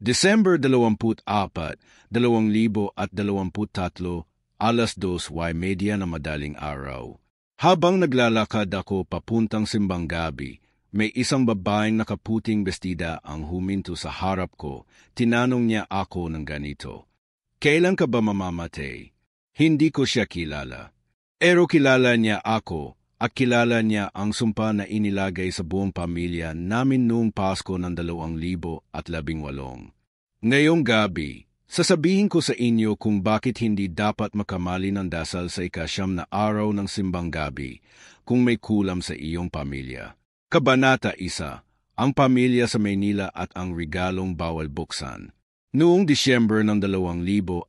December 24, 2023, alas 2:30 na madaling araw. Habang naglalakad ako papuntang simbang gabi, may isang babaeng nakaputing bestida ang huminto sa harap ko. Tinanong niya ako ng ganito, "Kailan ka ba mamamatay?" Hindi ko siya kilala. Pero kilala niya ako at kilala niya ang sumpa na inilagay sa buong pamilya namin noong Pasko ng 2018. Ngayong gabi, sasabihin ko sa inyo kung bakit hindi dapat makamali ng dasal sa ika-9 na araw ng simbang gabi kung may kulam sa iyong pamilya. Kabanata 1, ang pamilya sa Maynila at ang regalong bawal buksan. Noong Disyembre ng 2018,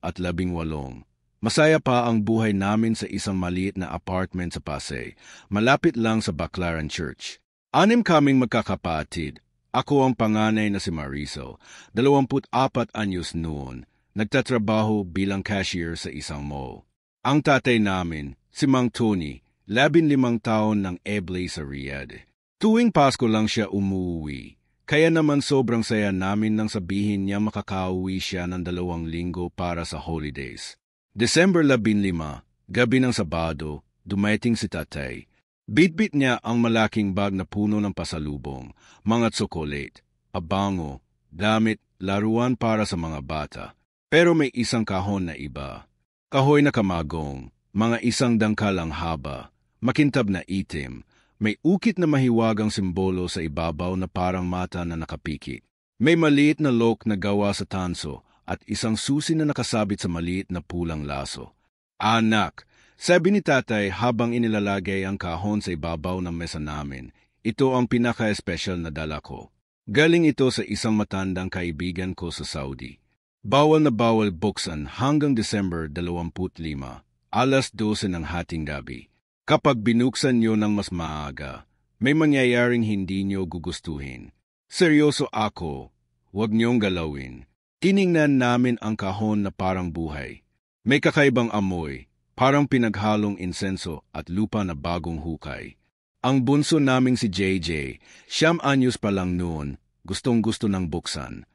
masaya pa ang buhay namin sa isang maliit na apartment sa Pasay, malapit lang sa Baclaran Church. 6 kaming magkakapatid. Ako ang panganay na si Mariso, 24 anyos noon, nagtatrabaho bilang cashier sa isang mall. Ang tatay namin, si Mang Tony, 15 taon ng Eblay sa Riyadh. Tuwing Pasko lang siya umuwi, kaya naman sobrang saya namin nang sabihin niya makakauwi siya ng 2 linggo para sa holidays. December 15, gabi ng Sabado, dumating si tatay. Bitbit niya ang malaking bag na puno ng pasalubong, mga tsokolate, pabango, damit, laruan para sa mga bata. Pero may isang kahon na iba. Kahoy na kamagong, mga isang dangkal ang haba, makintab na itim, may ukit na mahiwagang simbolo sa ibabaw na parang mata na nakapikit. May maliit na lock na gawa sa tanso at isang susi na nakasabit sa maliit na pulang laso. "Anak," sabi ni tatay habang inilalagay ang kahon sa ibabaw ng mesa namin, "ito ang pinaka-espesyal na dala ko. Galing ito sa isang matandang kaibigan ko sa Saudi. Bawal na bawal buksan hanggang December 25, alas 12 ng hating gabi. Kapag binuksan nyo ng mas maaga, may mangyayaring hindi nyo gugustuhin. Seryoso ako, huwag nyong galawin." Tiningnan namin ang kahon na parang buhay. May kakaibang amoy, parang pinaghalong insenso at lupa na bagong hukay. Ang bunso naming si JJ, 9 anyos pa lang noon, gustong-gusto ng buksan.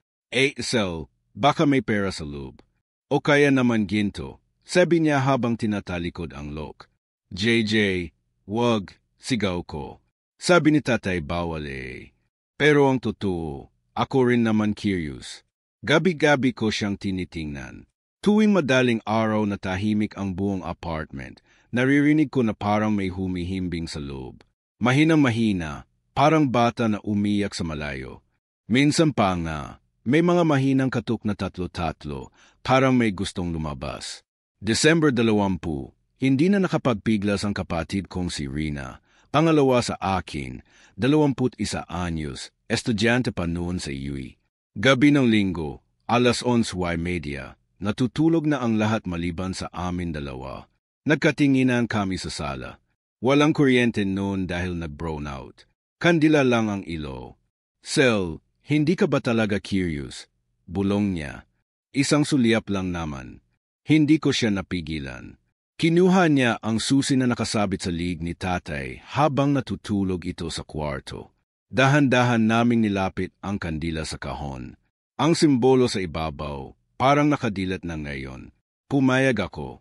"Sel, baka may pera sa loob. O kaya naman ginto," sabi niya habang tinatalikod ang lock. "JJ, wag," sigaw ko. Sabi ni tatay bawal eh. Pero ang totoo, ako rin naman curious. Gabi-gabi ko siyang tinitingnan. Tuwing madaling araw na tahimik ang buong apartment, naririnig ko na parang may humihimbing sa loob. Mahina-mahina, parang bata na umiyak sa malayo. Minsan pa nga, may mga mahinang katok na tatlo-tatlo, parang may gustong lumabas. December 20, hindi na nakapagpiglas ang kapatid kong si Rina. Pangalawa sa akin, 21 anyos, estudyante pa noon sa UE. Gabi ng Linggo, alas 11:30, natutulog na ang lahat maliban sa amin dalawa. Nagkatinginan kami sa sala. Walang kuryente noon dahil nag-brownout. Kandila lang ang ilaw. "Sel, hindi ka ba talaga curious?" Bulong niya. Isang sulyap lang naman. Hindi ko siya napigilan. Kinuha niya ang susi na nakasabit sa liig ni tatay habang natutulog ito sa kwarto. Dahan-dahan naming nilapit ang kandila sa kahon. Ang simbolo sa ibabaw, parang nakadilat na ngayon. Pumayag ako.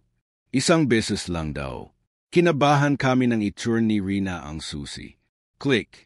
Isang beses lang daw. Kinabahan kami ng i-turn ni Rina ang susi. Click!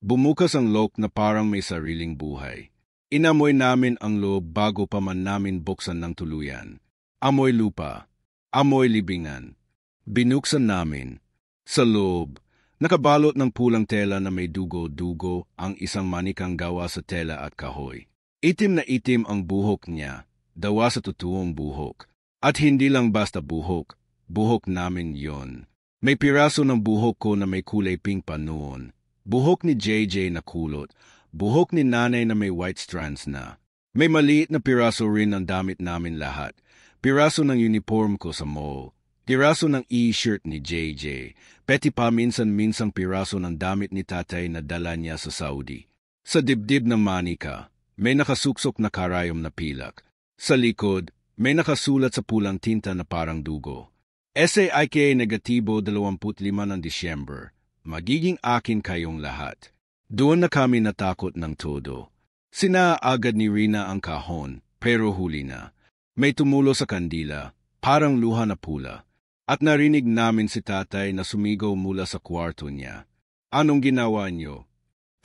Bumukas ang lock na parang may sariling buhay. Inamoy namin ang loob bago pa man namin buksan ng tuluyan. Amoy lupa. Amoy libingan. Binuksan namin. Sa loob, nakabalot ng pulang tela na may dugo-dugo ang isang manikang gawa sa tela at kahoy. Itim na itim ang buhok niya, dawa sa totoong buhok. At hindi lang basta buhok, buhok namin yon. May piraso ng buhok ko na may kulay pink pa noon. Buhok ni JJ na kulot, buhok ni nanay na may white strands na. May maliit na piraso rin ng damit namin lahat. Piraso ng uniform ko sa mall. Piraso ng e-shirt ni JJ, peti pa minsan-minsang piraso ng damit ni tatay na dala niya sa Saudi. Sa dibdib ng manika, may nakasuksok na karayom na pilak. Sa likod, may nakasulat sa pulang tinta na parang dugo. SAIK negatibo 25 ng Disyembre, magiging akin kayong lahat. Doon na kami natakot ng todo. Sinaagad ni Rina ang kahon, pero huli na. May tumulo sa kandila, parang luha na pula. At narinig namin si tatay na sumigaw mula sa kwarto niya. Anong ginawa niyo?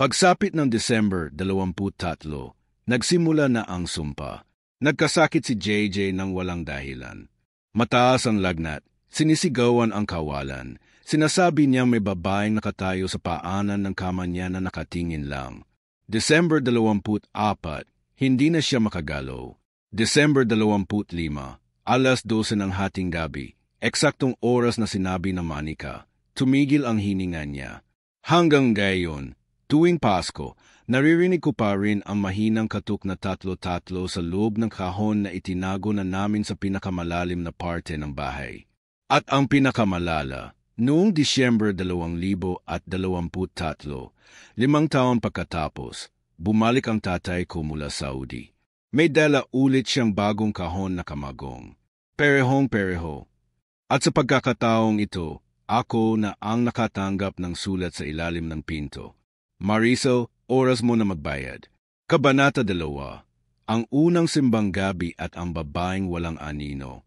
Pagsapit ng December 23, nagsimula na ang sumpa. Nagkasakit si JJ ng walang dahilan. Mataas ang lagnat, sinisigawan ang kawalan. Sinasabi niya may babaeng nakatayo sa paanan ng kama niya na nakatingin lang. December 24, hindi na siya makagalaw. December 25, alas 12 ng hating gabi, eksaktong oras na sinabi ng Monica, tumigil ang hininga niya. Hanggang ngayon, tuwing Pasko, naririnig ko pa rin ang mahinang katok na tatlo-tatlo sa loob ng kahon na itinago na namin sa pinakamalalim na parte ng bahay. At ang pinakamalala, noong Disyembre 2023, 5 taon pagkatapos, bumalik ang tatay ko mula Saudi. May dala ulit siyang bagong kahon na kamagong. Perehong-pereho. At sa pagkakataong ito, ako na ang nakatanggap ng sulat sa ilalim ng pinto. Marisol, oras mo na magbayad. Kabanata 2. Ang unang simbang gabi at ang babaeng walang anino.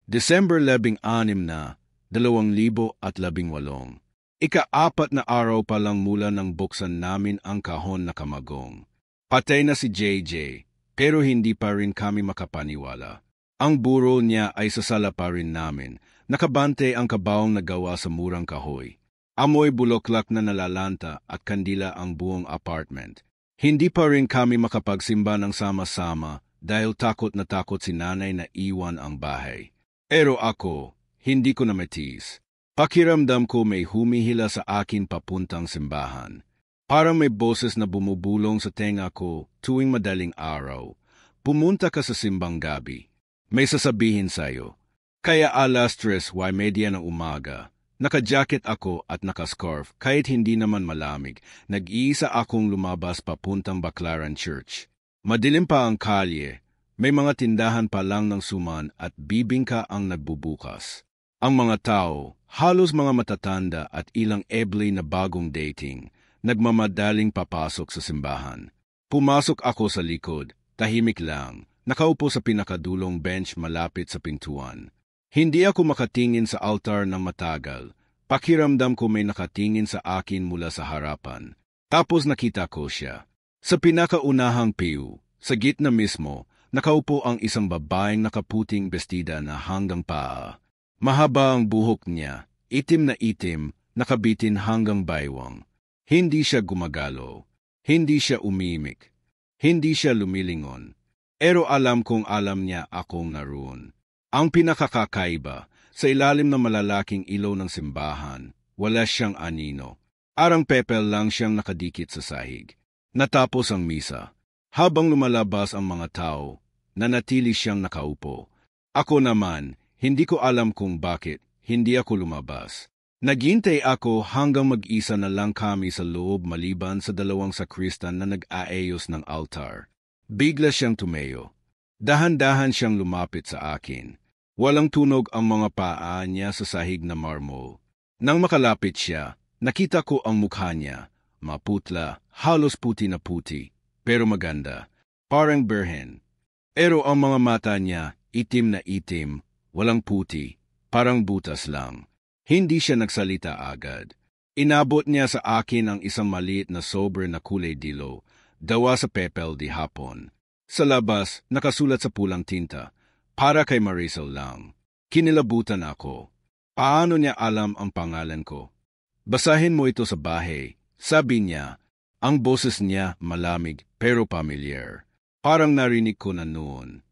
December 16 na, 2018. Ika-4 na araw pa lang mula nang buksan namin ang kahon na kamagong. Patay na si JJ, pero hindi pa rin kami makapaniwala. Ang burol niya ay sa sala pa rin namin, nakabante ang kabaong na gawa sa murang kahoy. Amoy bulaklak na nalalanta at kandila ang buong apartment. Hindi pa rin kami makapagsimba ng sama-sama dahil takot na takot si nanay na iwan ang bahay. Pero ako, hindi ko na matiis. Pakiramdam ko may humihila sa akin papuntang simbahan. Parang may boses na bumubulong sa tenga ko tuwing madaling araw. Pumunta ka sa simbang gabi. May sasabihin sa'yo. Kaya alas 3:30 ng umaga, naka-jacket ako at naka-scarf kahit hindi naman malamig. Nag-iisa akong lumabas papuntang Baclaran Church. Madilim pa ang kalye. May mga tindahan pa lang ng suman at bibingka ang nagbubukas. Ang mga tao, halos mga matatanda at ilang eble na bagong dating, nagmamadaling papasok sa simbahan. Pumasok ako sa likod, tahimik lang, nakaupo sa pinakadulong bench malapit sa pintuan. Hindi ako makatingin sa altar ng matagal. Pakiramdam ko may nakatingin sa akin mula sa harapan. Tapos nakita ko siya. Sa pinakaunahang piu, sa gitna mismo, nakaupo ang isang babaeng nakaputing bestida na hanggang paa. Mahaba ang buhok niya, itim na itim, nakabitin hanggang baywang. Hindi siya gumagalaw. Hindi siya umimik. Hindi siya lumilingon. Pero alam kong alam niya akong naroon. Ang pinakakakaiba, sa ilalim ng malalaking ilaw ng simbahan, wala siyang anino. Arang pepel lang siyang nakadikit sa sahig. Natapos ang misa. Habang lumalabas ang mga tao, nanatili siyang nakaupo. Ako naman, hindi ko alam kung bakit, hindi ako lumabas. Naghintay ako hanggang mag-isa na lang kami sa loob maliban sa dalawang sakristan na nag-aayos ng altar. Bigla siyang tumayo. Dahan-dahan siyang lumapit sa akin. Walang tunog ang mga paa niya sa sahig na marmol. Nang makalapit siya, nakita ko ang mukha niya. Maputla, halos puti na puti, pero maganda. Parang birhen. Pero ang mga mata niya, itim na itim, walang puti, parang butas lang. Hindi siya nagsalita agad. Inabot niya sa akin ang isang maliit na sobre na kulay dilaw, dawa sa pepel di hapon. Sa labas, nakasulat sa pulang tinta, para kay Marisol lang. Kinilabutan ako. Paano niya alam ang pangalan ko? Basahin mo ito sa bahay, sabi niya. Ang boses niya malamig pero pamilyar. Parang narinig ko na noon.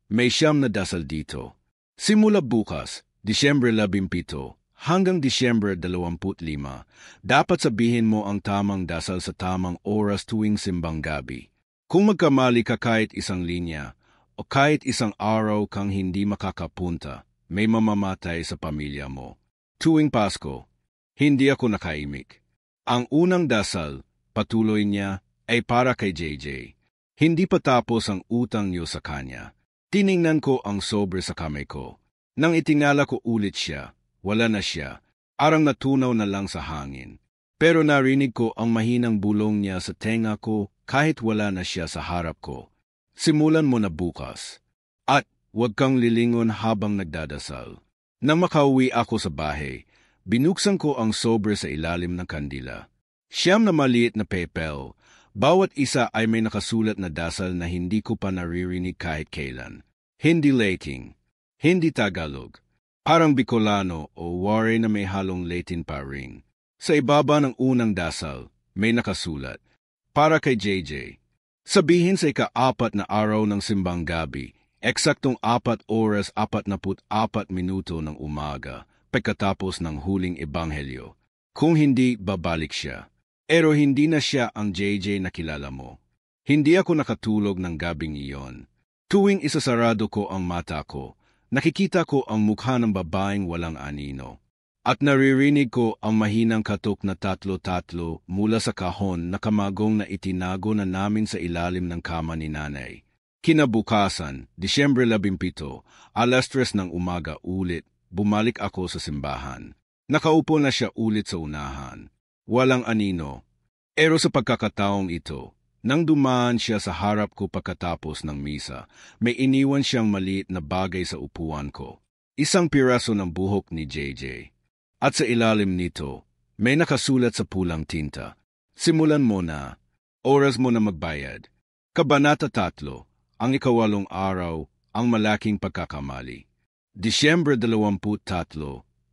May 9 na dasal dito. Simula bukas, Disyembre 17, hanggang Disyembre 25, dapat sabihin mo ang tamang dasal sa tamang oras tuwing simbang gabi. Kung magkamali ka kahit isang linya, o kahit isang araw kang hindi makakapunta, may mamamatay sa pamilya mo. Tuwing Pasko, hindi ako nakaimik. Ang unang dasal, patuloy niya, ay para kay JJ. Hindi pa tapos ang utang niyo sa kanya. Tiningnan ko ang sobre sa kamay ko. Nang itingala ko ulit siya, wala na siya, arang natunaw na lang sa hangin. Pero narinig ko ang mahinang bulong niya sa tenga ko kahit wala na siya sa harap ko. Simulan mo na bukas. At huwag kang lilingon habang nagdadasal. Nang makauwi ako sa bahay, binuksan ko ang sobre sa ilalim ng kandila. 9 na maliit na papel. Bawat isa ay may nakasulat na dasal na hindi ko pa naririnig kahit kailan. Hindi Latin, hindi Tagalog, parang Bicolano o Wari na may halong Latin pa ring. Sa ibaba ng unang dasal, may nakasulat, para kay JJ. Sabihin sa ika-4 na araw ng simbang gabi, eksaktong 4 oras 44 minuto ng umaga, pagkatapos ng huling ebanghelyo. Kung hindi, babalik siya. Pero hindi na siya ang JJ na kilala mo. Hindi ako nakatulog ng gabing iyon. Tuwing isasarado ko ang mata ko, nakikita ko ang mukha ng babaeng walang anino. At naririnig ko ang mahinang katok na tatlo-tatlo mula sa kahon na kamagong na itinago na namin sa ilalim ng kama ni nanay. Kinabukasan, Disyembre 17, alas 3 ng umaga ulit, bumalik ako sa simbahan. Nakaupo na siya ulit sa unahan. Walang anino. Pero sa pagkakataong ito, nang dumaan siya sa harap ko pagkatapos ng misa, may iniwan siyang maliit na bagay sa upuan ko. Isang piraso ng buhok ni JJ. At sa ilalim nito, may nakasulat sa pulang tinta. Simulan mo na. Oras mo na magbayad. Kabanata 3, ang ika-8 araw, ang malaking pagkakamali. Disyembre 23,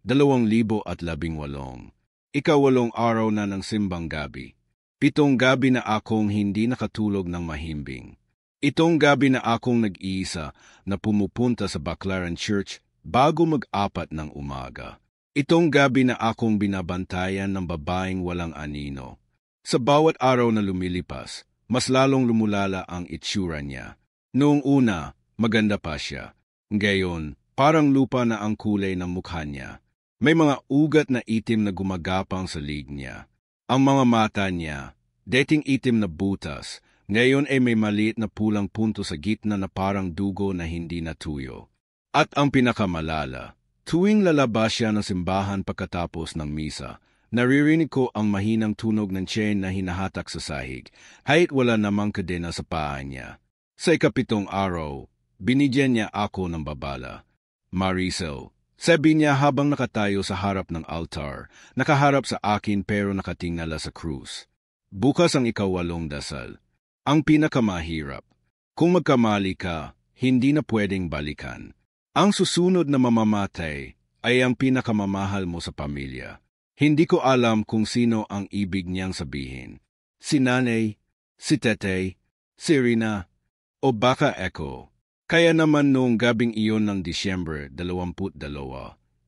2018. Ika-8 araw na ng simbang gabi. 7 gabi na akong hindi nakatulog ng mahimbing. Itong gabi na akong nag-iisa na pumupunta sa Baclaran Church bago mag-4 ng umaga. Itong gabi na akong binabantayan ng babaeng walang anino. Sa bawat araw na lumilipas, mas lalong lumulala ang itsura niya. Noong una, maganda pa siya. Ngayon, parang lupa na ang kulay ng mukha niya. May mga ugat na itim na gumagapang sa liig niya. Ang mga mata niya, dating itim na butas, ngayon ay may maliit na pulang punto sa gitna na parang dugo na hindi natuyo. At ang pinakamalala, tuwing lalabas siya ng simbahan pagkatapos ng misa, naririnig ko ang mahinang tunog ng chain na hinahatak sa sahig, kahit wala namang kadena sa paa niya. Sa ika-7 araw, binigyan niya ako ng babala. Maricel, sabi niya habang nakatayo sa harap ng altar, nakaharap sa akin pero nakatingala sa krus. Bukas ang ika-8 dasal. Ang pinakamahirap. Kung magkamali ka, hindi na pwedeng balikan. Ang susunod na mamamatay ay ang pinakamamahal mo sa pamilya. Hindi ko alam kung sino ang ibig niyang sabihin. Si nanay, si tetay, si Rina, o baka Echo. Kaya naman noong gabing iyon ng Disyembre 22,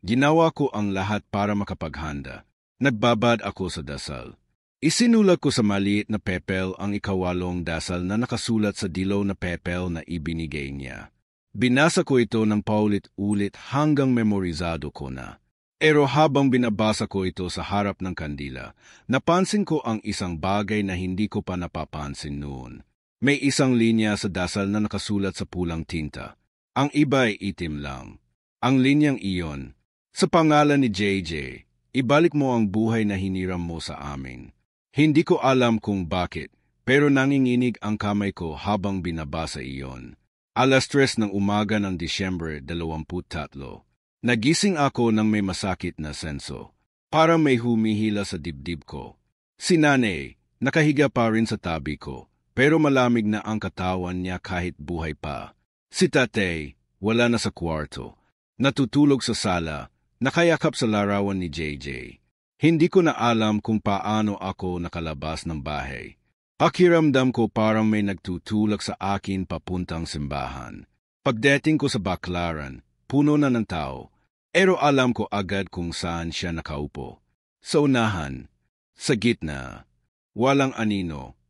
ginawa ko ang lahat para makapaghanda. Nagbabad ako sa dasal. Isinulat ko sa maliit na papel ang ika-8 dasal na nakasulat sa dilaw na papel na ibinigay niya. Binasa ko ito ng paulit-ulit hanggang memorizado ko na. Pero habang binabasa ko ito sa harap ng kandila, napansin ko ang isang bagay na hindi ko pa napapansin noon. May isang linya sa dasal na nakasulat sa pulang tinta. Ang iba ay itim lang. Ang linyang iyon, sa pangalan ni JJ, ibalik mo ang buhay na hiniram mo sa amin. Hindi ko alam kung bakit, pero nanginginig ang kamay ko habang binabasa iyon. Alas 3 ng umaga ng Disyembre 23. Nagising ako nang may masakit na senso. Para may humihila sa dibdib ko. Si nanay, nakahiga pa rin sa tabi ko. Pero malamig na ang katawan niya kahit buhay pa. Si tatay, wala na sa kwarto. Natutulog sa sala, nakayakap sa larawan ni JJ. Hindi ko na alam kung paano ako nakalabas ng bahay. Pakiramdam ko parang may nagtutulak sa akin papuntang simbahan. Pagdating ko sa Baclaran, puno na ng tao. Pero alam ko agad kung saan siya nakaupo. Sa unahan, sa gitna, walang anino.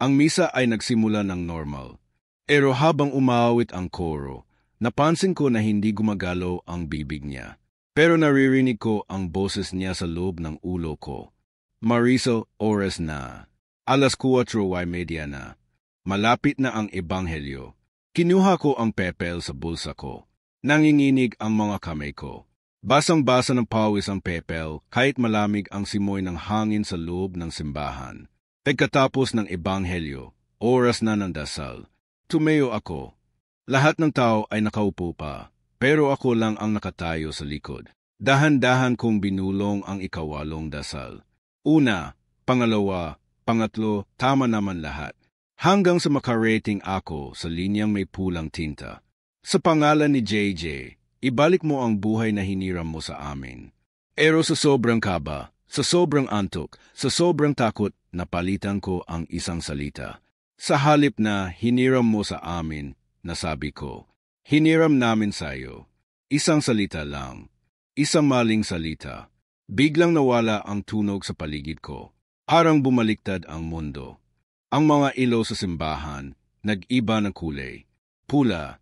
Ang misa ay nagsimula ng normal. Pero habang umawit ang koro, napansin ko na hindi gumagalaw ang bibig niya. Pero naririnig ko ang boses niya sa loob ng ulo ko. Maricel, oras na. Alas 4:30 na. Malapit na ang ebanghelyo. Kinuha ko ang papel sa bulsa ko. Nanginginig ang mga kamay ko. Basang-basa ng pawis ang papel kahit malamig ang simoy ng hangin sa loob ng simbahan. Pagkatapos ng ebanghelyo, Oras na ng dasal. Tumayo ako. Lahat ng tao ay nakaupo pa, pero ako lang ang nakatayo sa likod. Dahan-dahan kong binulong ang ikawalong dasal. Una, pangalawa, pangatlo, tama naman lahat. Hanggang sa makarating ako sa linyang may pulang tinta. Sa pangalan ni JJ, ibalik mo ang buhay na hiniram mo sa amin. Pero sa sobrang kaba, sa sobrang antok, sa sobrang takot, napalitan ko ang isang salita. Sa halip na hiniram mo sa amin, nasabi ko, hiniram namin sa'yo. Isang salita lang. Isang maling salita. Biglang nawala ang tunog sa paligid ko. Parang bumaliktad ang mundo. Ang mga ilaw sa simbahan, nag-iba ng kulay. Pula,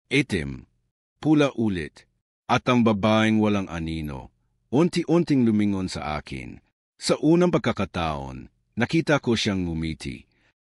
itim, pula ulit. At ang babaeng walang anino, unti-unting lumingon sa akin. Sa unang pagkakataon, nakita ko siyang ngumiti.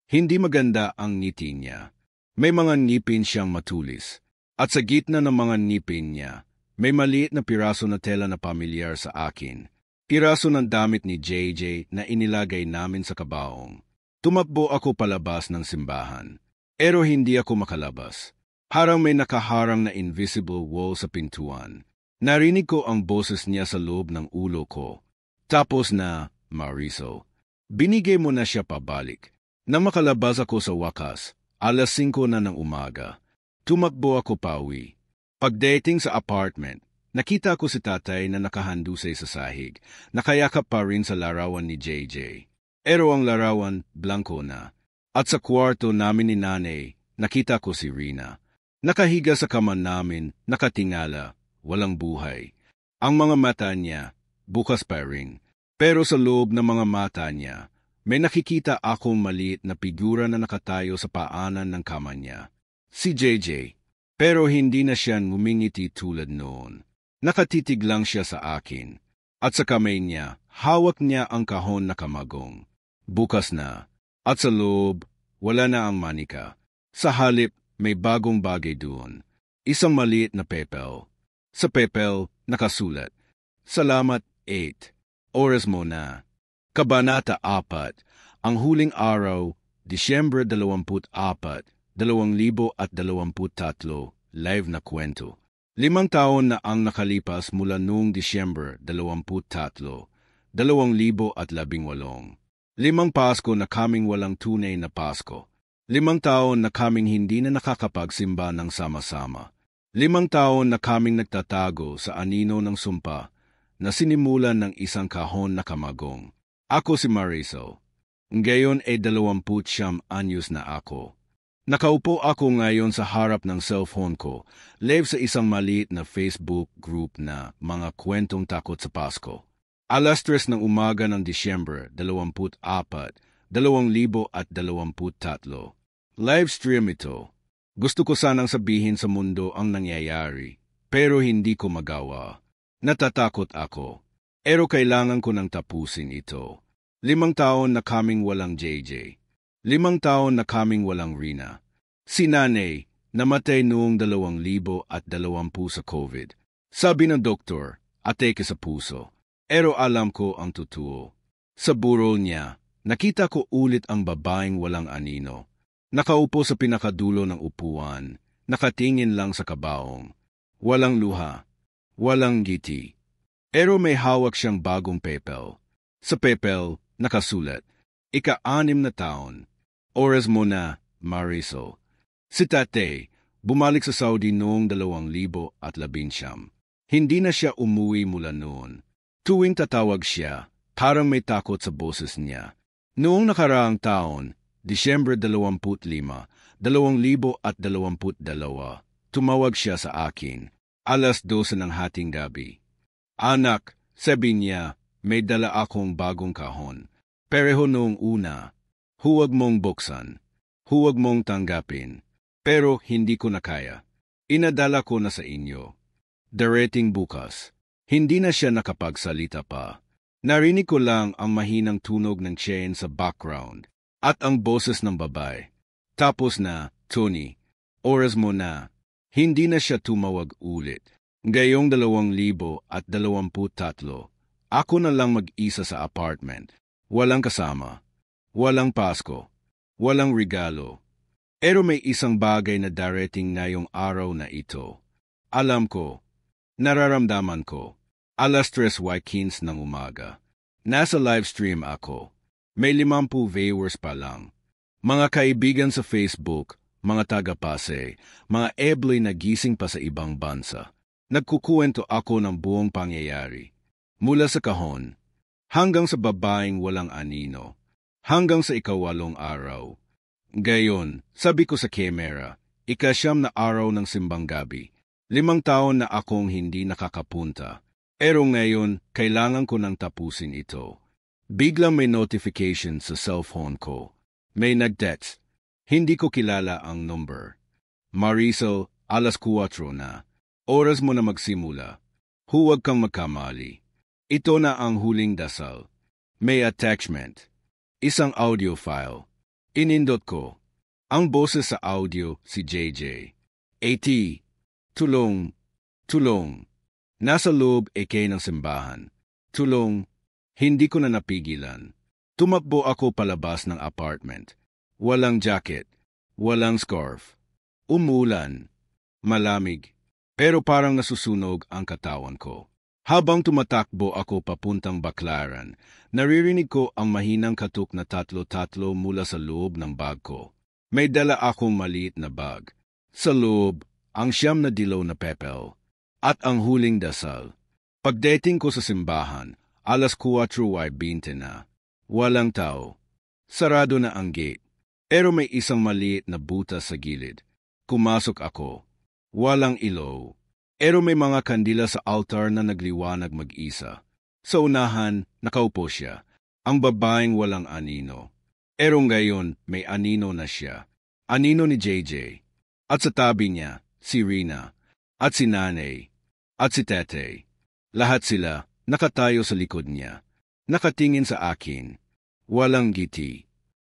Hindi maganda ang ngiti niya. May mga ngipin siyang matulis. At sa gitna ng mga ngipin niya, may maliit na piraso na tela na pamilyar sa akin. Piraso ng damit ni JJ na inilagay namin sa kabaong. Tumakbo ako palabas ng simbahan. Pero hindi ako makalabas. Parang may nakaharang na invisible wall sa pintuan. Narinig ko ang boses niya sa loob ng ulo ko. Tapos na, Marisol, binigay mo na siya pabalik. Nang makalabas ako sa wakas, 5:00 na ng umaga. Tumakbo ako pauwi. Pagdating sa apartment, nakita ko si tatay na nakahandusay sa sahig, nakayakap pa rin sa larawan ni JJ. Pero ang larawan, blanko na. At sa kwarto namin ni nanay, nakita ko si Rina. Nakahiga sa kama namin, nakatingala, walang buhay. Ang mga mata niya, bukas pa rin. Pero sa loob ng mga mata niya, may nakikita akong maliit na figura na nakatayo sa paanan ng kama niya. Si JJ. Pero hindi na siya ngumingiti tulad noon. Nakatitig lang siya sa akin. At sa kamay niya, hawak niya ang kahon na kamagong. Bukas na. At sa loob, wala na ang manika. Sa halip, may bagong bagay doon. Isang maliit na papel. Sa papel, nakasulat. Salamat, 8. Oras mo na. Kabanata 4. Ang huling araw, Disyembre 24, 2023, live na kwento. 5 taon na ang nakalipas mula noong Disyembre 23, 2018. 5 Pasko na kaming walang tunay na Pasko. 5 taon na kaming hindi na nakakapagsimba ng sama-sama. 5 taon na kaming nagtatago sa anino ng sumpa na sinimulan ng isang kahon na kamagong. Ako si Marisol. Ngayon ay 29 anyos na ako. Nakaupo ako ngayon sa harap ng cellphone ko, live sa isang maliit na Facebook group na mga kwentong takot sa Pasko. 3:00 ng umaga ng Disyembre 24, 2023. Live stream ito. Gusto ko sanang sabihin sa mundo ang nangyayari, pero hindi ko magawa. Natatakot ako. Pero kailangan ko nang tapusin ito. 5 taon na kaming walang JJ. 5 taon na kaming walang Rina. Si nanay, namatay noong 2020 sa COVID. Sabi ng doktor, atake sa puso. Pero alam ko ang totoo. Sa burol niya, nakita ko ulit ang babaeng walang anino. Nakaupo sa pinakadulo ng upuan, nakatingin lang sa kabaong. Walang luha, walang ngiti. Pero may hawak siyang bagong papel. Sa papel, nakasulat, ika-6 na taon. Oras mo na, Marisol. Si Tate, bumalik sa Saudi noong 2019. Hindi na siya umuwi mula noon. Tuwing tatawag siya, parang may takot sa boses niya. Noong nakaraang taon, Disyembre 25, 2022, tumawag siya sa akin. 12:00 ng hating gabi. Anak, sabi niya, may dala akong bagong kahon. Pareho noong una. Huwag mong buksan. Huwag mong tanggapin. Pero hindi ko na kaya. Inadala ko na sa inyo. Darating bukas. Hindi na siya nakapagsalita pa. Narinig ko lang ang mahinang tunog ng chain sa background at ang boses ng babae. Tapos na, Tony, oras mo na. Hindi na siya tumawag ulit. Ngayong 2023, ako na lang mag-isa sa apartment. Walang kasama. Walang Pasko. walang regalo. Pero may isang bagay na darating ngayong araw na ito. Alam ko, nararamdaman ko, 3:15 ng umaga. Nasa livestream ako. May 50 viewers pa lang. Mga kaibigan sa Facebook, mga taga-Pasay, mga ebloy na gising pa sa ibang bansa. Nagkukuwento ako ng buong pangyayari. Mula sa kahon, hanggang sa babaeng walang anino, hanggang sa ikawalong araw. Gayon, sabi ko sa camera, 9 na araw ng simbang gabi. 5 taon na akong hindi nakakapunta. Pero ngayon, kailangan ko nang tapusin ito. Biglang may notification sa cellphone ko. May nag-text. Hindi ko kilala ang number. Marisol, 4:00 na. Oras mo na magsimula. Huwag kang magkamali. Ito na ang huling dasal. May attachment. Isang audio file. Inindot ko. Ang boses sa audio, si JJ. AT. Tulong. Tulong. Nasa loob ng simbahan. Tulong. Hindi ko na napigilan. Tumakbo ako palabas ng apartment. Walang jacket. Walang scarf. Umulan. Malamig. Pero parang nasusunog ang katawan ko. Habang tumatakbo ako papuntang Baclaran, naririnig ko ang mahinang katok na tatlo-tatlo mula sa loob ng bag ko. May dala akong maliit na bag. Sa loob, ang 9 na dilaw na pepel. At ang huling dasal. Pagdating ko sa simbahan, 4:20 na. Walang tao. Sarado na ang gate. Pero may isang maliit na butas sa gilid. Kumasok ako. Walang ilaw. Pero may mga kandila sa altar na nagliwanag mag-isa. Sa unahan, nakaupo siya. Ang babaeng walang anino. Pero ngayon, may anino na siya. Anino ni JJ. At sa tabi niya, si Rina. At si Nanay. At si Tete. Lahat sila, nakatayo sa likod niya. Nakatingin sa akin. Walang ngiti.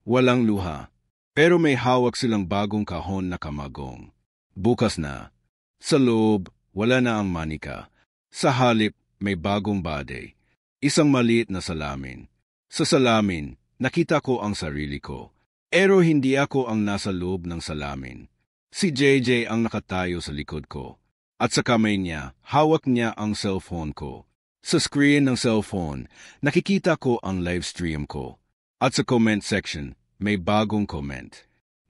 Walang luha. Pero may hawak silang bagong kahon na kamagong. Bukas na. Sa loob, wala na ang manika. Sa halip, may bagong baday. Isang maliit na salamin. Sa salamin, nakita ko ang sarili ko. Pero hindi ako ang nasa loob ng salamin. Si JJ ang nakatayo sa likod ko. At sa kamay niya, hawak niya ang cellphone ko. Sa screen ng cellphone, nakikita ko ang live stream ko. At sa comment section, may bagong comment.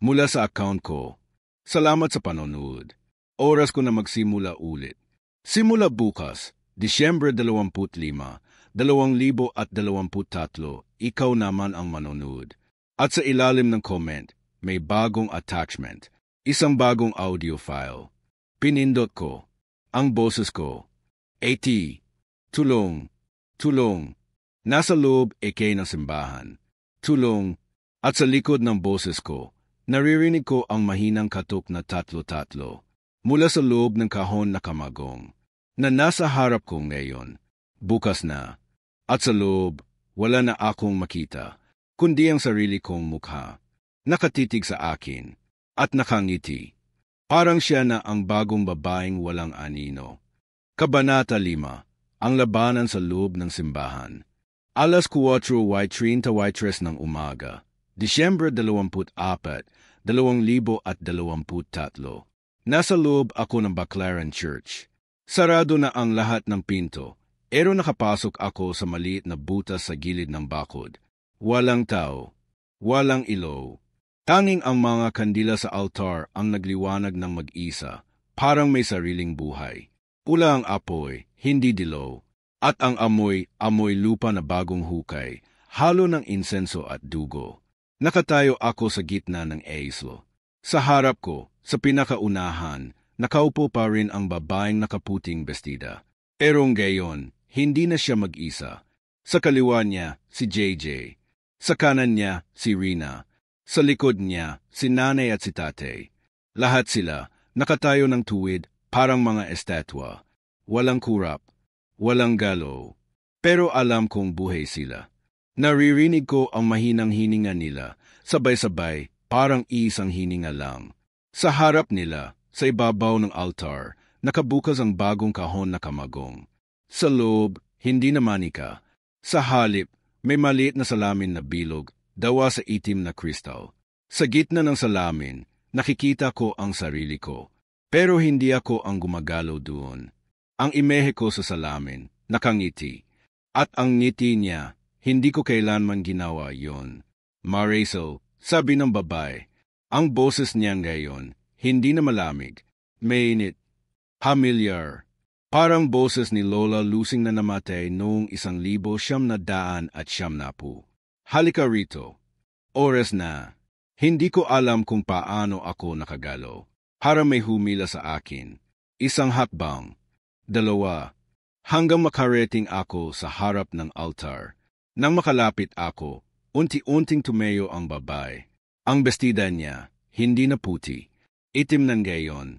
Mula sa account ko, salamat sa panonood. Oras ko na magsimula ulit. Simula bukas, Disyembre 25, 2023, ikaw naman ang manonood. At sa ilalim ng comment, may bagong attachment. Isang bagong audio file. Pinindot ko. Ang boses ko. AT. Tulong. Tulong. Nasa loob ng simbahan. Tulong. At sa likod ng boses ko, naririnig ko ang mahinang katok na tatlo-tatlo. Mula sa loob ng kahon na kamagong, na nasa harap ko ngayon, bukas na, at sa loob, wala na akong makita, kundi ang sarili kong mukha, nakatitig sa akin, at nakangiti. Parang siya na ang bagong babaeng walang anino. Kabanata 5, ang labanan sa loob ng simbahan. 4:30 ng umaga, Disyembre 24, 2023. Nasa loob ako ng Baclaran Church. Sarado na ang lahat ng pinto, pero nakapasok ako sa maliit na butas sa gilid ng bakod. Walang tao, walang ilaw. Tanging ang mga kandila sa altar ang nagliwanag ng mag-isa, parang may sariling buhay. Pula ang apoy, hindi dilaw, at ang amoy lupa na bagong hukay, halo ng insenso at dugo. Nakatayo ako sa gitna ng islo. Sa harap ko, sa pinakaunahan, nakaupo pa rin ang babaeng nakaputing bestida. Pero ngayon, hindi na siya mag-isa. Sa kaliwa niya, si JJ. Sa kanan niya, si Rina. Sa likod niya, si Nanay at si Tate. Lahat sila, nakatayo ng tuwid, parang mga estatwa. Walang kurap, walang galaw. Pero alam kong buhay sila. Naririnig ko ang mahinang hininga nila, sabay-sabay, parang isang hininga lang. Sa harap nila, sa ibabaw ng altar, nakabukas ang bagong kahon na kamagong. Sa loob, hindi na manika. Sa halip, may maliit na salamin na bilog, dawa sa itim na kristal. Sa gitna ng salamin, nakikita ko ang sarili ko. Pero hindi ako ang gumagalaw doon. Ang imehe ko sa salamin, nakangiti. At ang ngiti niya, hindi ko kailanman ginawa yon. Marisol, sabi ng babae. Ang boses niya ngayon, hindi na malamig. Mainit. Familiar. Parang boses ni Lola Lusing na namatay noong 1990. Halika rito. Oras na. Hindi ko alam kung paano ako nakagalaw. Para may humila sa akin. Isang hakbang. 2. Hanggang makarating ako sa harap ng altar. Nang makalapit ako, unti-unting tumayo ang babae. Ang bestida niya, hindi na puti. Itim ng gayon.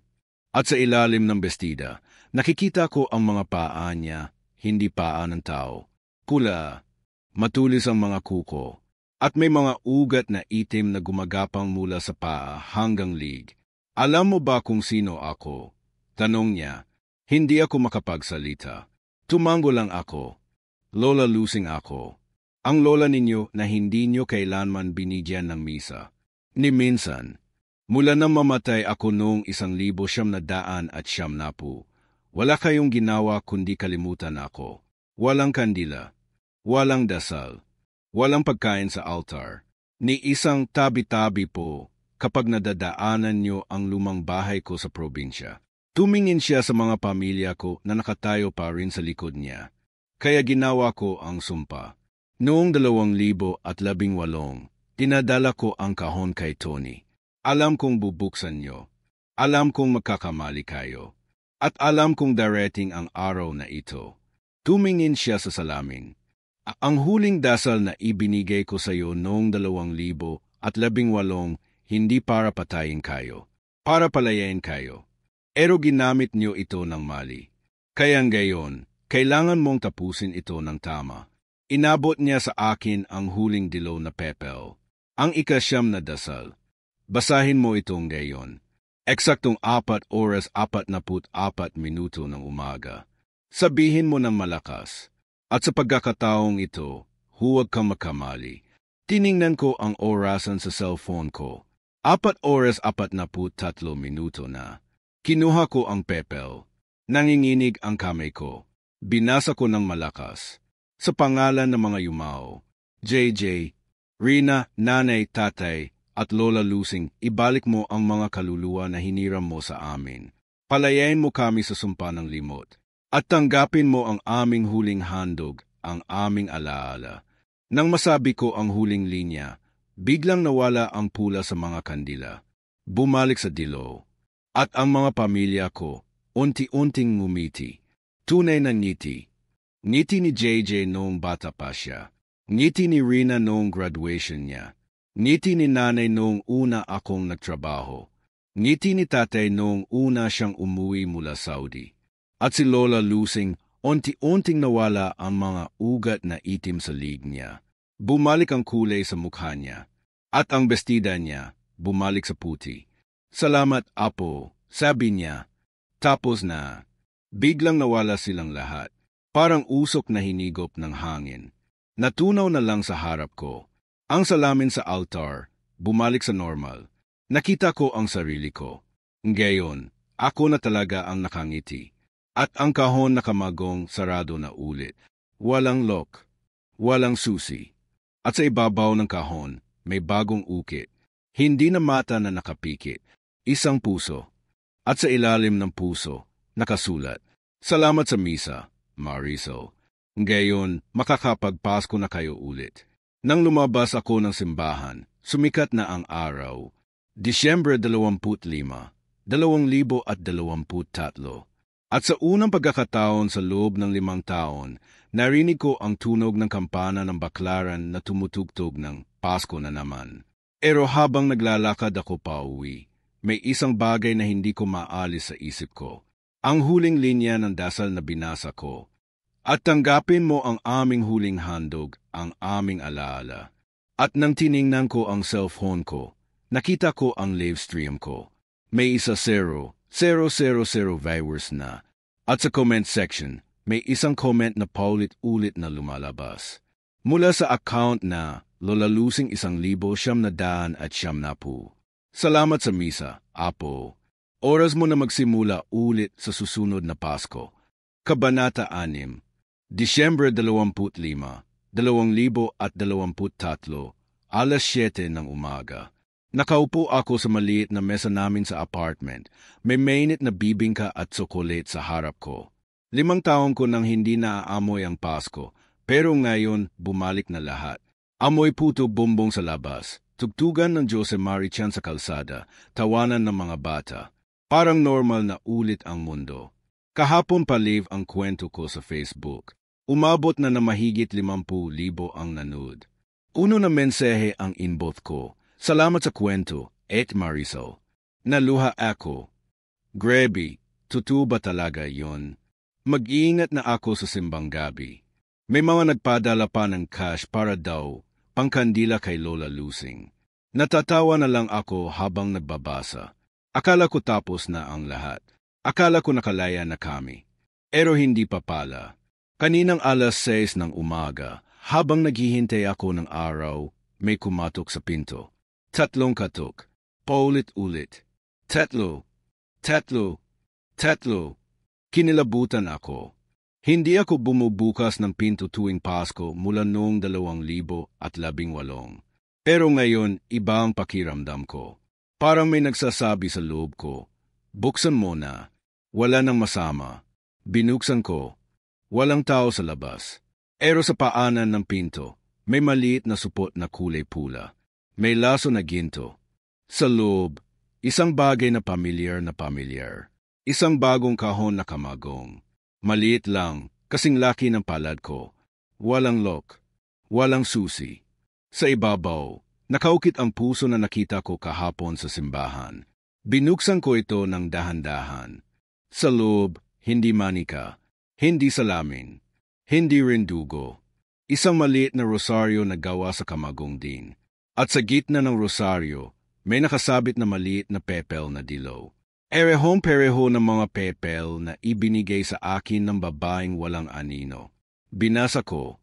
At sa ilalim ng bestida, nakikita ko ang mga paa niya, hindi paa ng tao. Kula, matulis ang mga kuko, at may mga ugat na itim na gumagapang mula sa paa hanggang lig. Alam mo ba kung sino ako? Tanong niya. Hindi ako makapagsalita. Tumango lang ako. Lola Lusing ako. Ang lola ninyo na hindi nyo kailanman binigyan ng misa. Ni minsan. Mula nang mamatay ako noong 1990. Wala kayong ginawa kundi kalimutan ako. Walang kandila. Walang dasal. Walang pagkain sa altar. Ni isang tabi-tabi po kapag nadadaanan nyo ang lumang bahay ko sa probinsya. Tumingin siya sa mga pamilya ko na nakatayo pa rin sa likod niya. Kaya ginawa ko ang sumpa. Noong 2018, tinadala ko ang kahon kay Tony. Alam kong bubuksan nyo. Alam kong magkakamali kayo. At alam kong darating ang araw na ito. Tumingin siya sa salamin. Ang huling dasal na ibinigay ko sa iyo noong 2018, hindi para patayin kayo. Para palayain kayo. Pero ginamit nyo ito ng mali. Kaya ngayon, kailangan mong tapusin ito ng tama. Inabot niya sa akin ang huling dilaw na pepel. Ang 9 na dasal. Basahin mo itong ngayon. Eksaktong 4 oras 44 minuto ng umaga. Sabihin mo ng malakas. At sa pagkakataong ito, huwag kang makamali. Tiningnan ko ang orasan sa cellphone ko. 4 oras 43 minuto na. Kinuha ko ang pepel. Nanginginig ang kamay ko. Binasa ko ng malakas. Sa pangalan ng mga yumao. JJ, Rina, Nanay, Tatay, at Lola Lusing, ibalik mo ang mga kaluluwa na hiniram mo sa amin. Palayain mo kami sa sumpa ng limot. At tanggapin mo ang aming huling handog, ang aming alaala. Nang masabi ko ang huling linya, biglang nawala ang pula sa mga kandila. Bumalik sa dilaw. At ang mga pamilya ko, unti-unting ngumiti. Tunay na ngiti. Ngiti ni JJ noong bata pa siya. Ngiti ni Rina noong graduation niya. Ngiti ni Nanay noong una akong nagtrabaho. Ngiti ni Tatay noong una siyang umuwi mula Saudi. At si Lola Lusing, unti-unting nawala ang mga ugat na itim sa lig niya. Bumalik ang kulay sa mukha niya. At ang bestida niya, bumalik sa puti. Salamat, Apo, sabi niya. Tapos na. Biglang nawala silang lahat. Parang usok na hinigop ng hangin. Natunaw na lang sa harap ko. Ang salamin sa altar, bumalik sa normal. Nakita ko ang sarili ko. Ngayon, ako na talaga ang nakangiti. At ang kahon na kamagong sarado na ulit. Walang lock. Walang susi. At sa ibabaw ng kahon, may bagong ukit. Hindi na mata na nakapikit. Isang puso. At sa ilalim ng puso, nakasulat. Salamat sa misa, Marisol. Ngayon, makakapagpasko na kayo ulit. Nang lumabas ako ng simbahan, sumikat na ang araw. Disyembre 25, 2023. At sa unang pagkakataon sa loob ng 5 taon, narinig ko ang tunog ng kampana ng baklaran na tumutugtog ng Pasko na naman. Pero habang naglalakad ako pa uwi, may isang bagay na hindi ko maalis sa isip ko. Ang huling linya ng dasal na binasa ko. At tanggapin mo ang aming huling handog, ang aming alaala. At nang tiningnan ko ang cellphone ko, nakita ko ang live stream ko. May 10,000 viewers na. At sa comment section, may isang comment na paulit-ulit na lumalabas. Mula sa account na Lola Lusing 1,990. Salamat sa misa, Apo. Oras mo na magsimula ulit sa susunod na Pasko. Kabanata 6, Disyembre 25, 2023, alas 7 ng umaga. Nakaupo ako sa maliit na mesa namin sa apartment. May mainit na bibingka at tsokolet sa harap ko. 5 taon ko nang hindi naaamoy ang Pasko, pero ngayon bumalik na lahat. Amoy puto bumbong sa labas, tugtugan ng Jose Marichan sa kalsada, tawanan ng mga bata. Parang normal na ulit ang mundo. Kahapon pa-live ang kwento ko sa Facebook. Umabot na mahigit 50,000 ang nanood. Uno na mensahe ang inbox ko. Salamat sa kwento, Marisol. Naluha ako. Grabe, totoo ba talaga yon? Mag-iingat na ako sa simbang gabi. May mga nagpadala pa ng cash para daw, pangkandila kay Lola Lusing. Natatawa na lang ako habang nagbabasa. Akala ko tapos na ang lahat. Akala ko nakalaya na kami. Pero hindi pa pala. Kaninang alas 6 ng umaga, habang naghihintay ako ng araw, may kumatok sa pinto. 3 katok. Paulit-ulit. 3. Kinilabutan ako. Hindi ako bumubukas ng pinto tuwing Pasko mula noong 2018. Pero ngayon, iba ang pakiramdam ko. Parang may nagsasabi sa loob ko, buksan mo na. Wala nang masama. Binuksan ko. Walang tao sa labas. Pero sa paanan ng pinto, may maliit na supot na kulay pula. May laso na ginto. Sa loob, isang bagay na pamilyar. Isang bagong kahon na kamagong. Maliit lang, kasing laki ng palad ko. Walang lock. Walang susi. Sa ibabaw, nakaukit ang puso na nakita ko kahapon sa simbahan. Binuksan ko ito ng dahan-dahan. Sa loob, hindi manika, hindi salamin, hindi rin dugo. Isang maliit na rosaryo na gawa sa kamagong din. At sa gitna ng rosaryo, may nakasabit na maliit na pepel na dilaw. Erehong-pereho ng mga pepel na ibinigay sa akin ng babaeng walang anino. Binasa ko,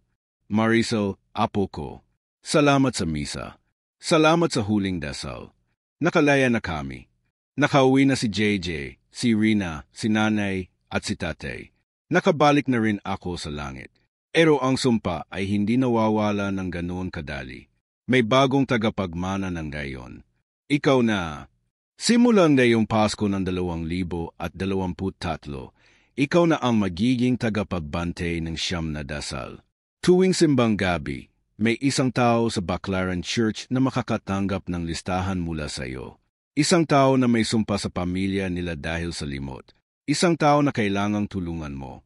Marisol, apo ko, salamat sa misa. Salamat sa huling dasal. Nakalaya na kami. Nakauwi na si JJ, si Rina, si Nanay, at si Tatay. Nakabalik na rin ako sa langit. Pero ang sumpa ay hindi nawawala ng ganoon kadali. May bagong tagapagmana ng gayon. Ikaw na. Simulan ngayong Pasko ng 2023, ikaw na ang magiging tagapagbantay ng siyam na dasal. Tuwing simbang gabi, may isang tao sa Baclaran Church na makakatanggap ng listahan mula sa iyo. Isang tao na may sumpa sa pamilya nila dahil sa limot. Isang tao na kailangang tulungan mo.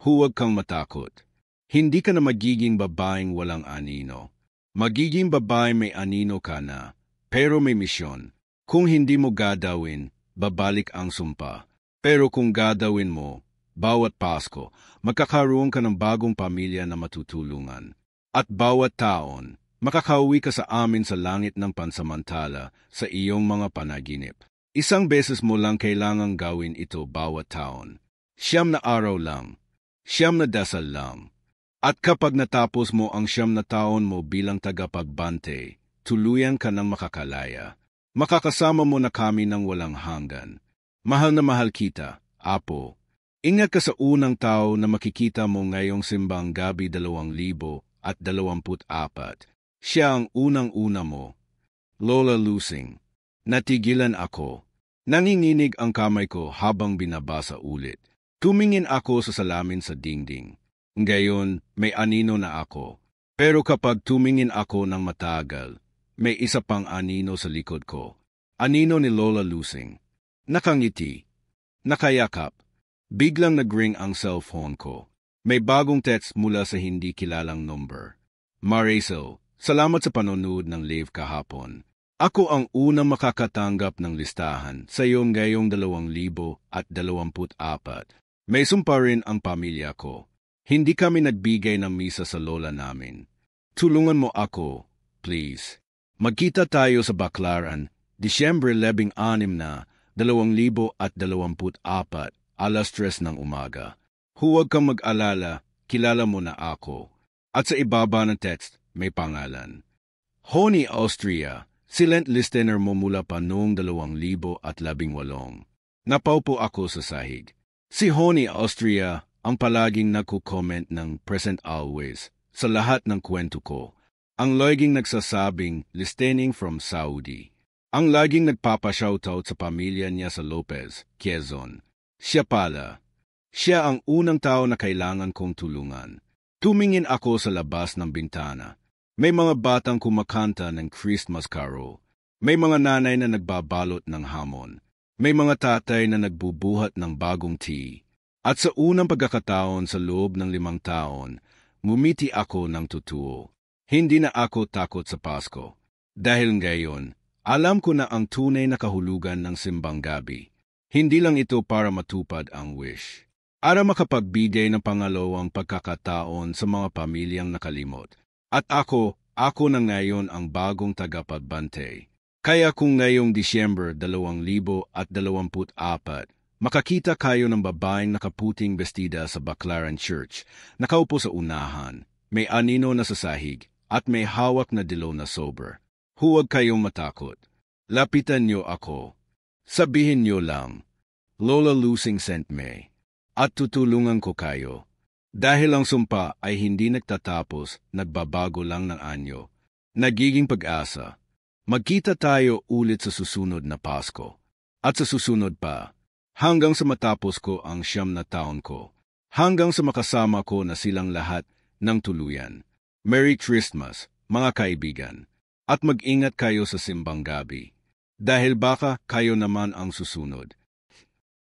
Huwag kang matakot. Hindi ka na magiging babaeng walang anino. Magiging babae may anino ka na, pero may misyon. Kung hindi mo gadawin, babalik ang sumpa. Pero kung gadawin mo, bawat Pasko, magkakaroon ka ng bagong pamilya na matutulungan. At bawat taon, makakauwi ka sa amin sa langit ng pansamantala sa iyong mga panaginip. Isang beses mo lang kailangang gawin ito bawat taon. 9 na araw lang. 9 na dasal lang. At kapag natapos mo ang 9 na taon mo bilang tagapagbante, tuluyan ka ng makakalaya. Makakasama mo na kami ng walang hanggan. Mahal na mahal kita, Apo. Ingat ka sa unang tao na makikita mo ngayong simbang gabi 2024. Siya ang unang-una mo. Lola Lusing. Natigilan ako. Nanginginig ang kamay ko habang binabasa ulit. Tumingin ako sa salamin sa dingding. Ngayon, may anino na ako. Pero kapag tumingin ako ng matagal, may isa pang anino sa likod ko. Anino ni Lola Lusing. Nakangiti. Nakayakap. Biglang nag-ring ang cellphone ko. May bagong text mula sa hindi kilalang number. Marisol, salamat sa panonood ng live kahapon. Ako ang unang makakatanggap ng listahan sa iyo ngayong 2024. May sumpa rin ang pamilya ko. Hindi kami nagbigay ng misa sa lola namin. Tulungan mo ako, please. Magkita tayo sa Baclaran, Disyembre 16 na, 2024, alas 3 ng umaga. Huwag kang mag-alala, kilala mo na ako. At sa ibaba ng text, may pangalan. Honey, Austria, silent listener mo mula pa noong 2018. Napaupo ako sa sahig. Si Honey, Austria, ang palaging nagko-comment ng present always sa lahat ng kwento ko. Ang laging nagsasabing listening from Saudi. Ang laging nagpapa-shoutout sa pamilya niya sa Lopez, Quezon. Siya pala. Siya ang unang tao na kailangan kong tulungan. Tumingin ako sa labas ng bintana. May mga batang kumakanta ng Christmas carol. May mga nanay na nagbabalot ng hamon. May mga tatay na nagbubuhat ng bagong tea. At sa unang pagkakataon sa loob ng 5 taon, ngumiti ako ng totoo. Hindi na ako takot sa Pasko. Dahil ngayon, alam ko na ang tunay na kahulugan ng simbang gabi. Hindi lang ito para matupad ang wish. Para makapagbigay ng pangalawang pagkakataon sa mga pamilyang nakalimot. At ako na ngayon ang bagong tagapagbantay. Kaya kung ngayong Disyembre 2024, makakita kayo ng babaeng nakaputing bestida sa Baclaran Church, nakaupo sa unahan, may anino na sa sahig, at may hawak na dilaw na sober. Huwag kayong matakot. Lapitan niyo ako. Sabihin niyo lang, Lola Lusing St. May, at tutulungan ko kayo. Dahil ang sumpa ay hindi nagtatapos, nagbabago lang ng anyo. Nagiging pag-asa. Magkita tayo ulit sa susunod na Pasko. At sa susunod pa, hanggang sa matapos ko ang 9 na taon ko. Hanggang sa makasama ko na silang lahat ng tuluyan. Merry Christmas, mga kaibigan. At mag-ingat kayo sa simbang gabi. Dahil baka kayo naman ang susunod.